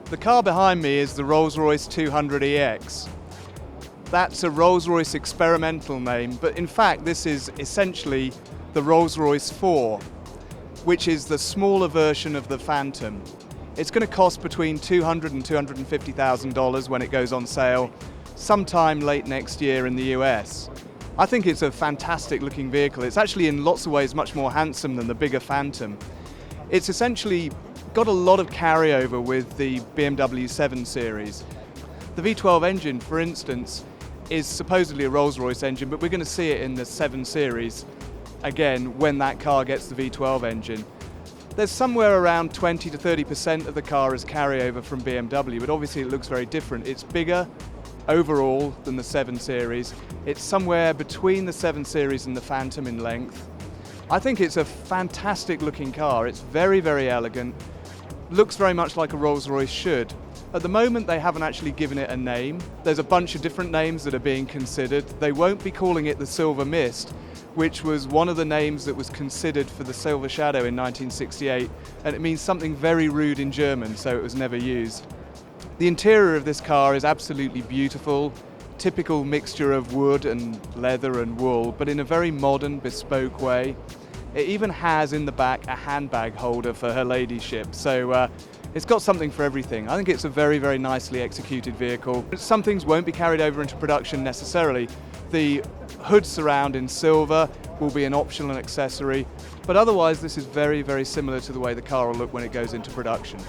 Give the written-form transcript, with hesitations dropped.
The car behind me is the Rolls-Royce 200EX. That's a Rolls-Royce experimental name, but in fact this is essentially the Rolls-Royce 4, which is the smaller version of the Phantom. It's going to cost between $200,000 and $250,000 when it goes on sale, sometime late next year in the US. I think it's a fantastic looking vehicle. It's actually in lots of ways much more handsome than the bigger Phantom. It's essentially got a lot of carryover with the BMW 7 Series. The V12 engine, for instance, is supposedly a Rolls-Royce engine, but we're going to see it in the 7 Series again when that car gets the V12 engine. There's somewhere around 20 to 30% of the car is carryover from BMW, but obviously it looks very different. It's bigger overall than the 7 Series. It's somewhere between the 7 Series and the Phantom in length. I think it's a fantastic looking car. It's very, very elegant. Looks very much like a Rolls-Royce should. At the moment they haven't actually given it a name. There's a bunch of different names that are being considered. They won't be calling it the Silver Mist, which was one of the names that was considered for the Silver Shadow in 1968, and it means something very rude in German, so it was never used. The interior of this car is absolutely beautiful, typical mixture of wood and leather and wool, but in a very modern, bespoke way. It even has in the back a handbag holder for her ladyship, so it's got something for everything. I think it's a very, very nicely executed vehicle. Some things won't be carried over into production necessarily. The hood surround in silver will be an optional accessory, but otherwise this is very, very similar to the way the car will look when it goes into production.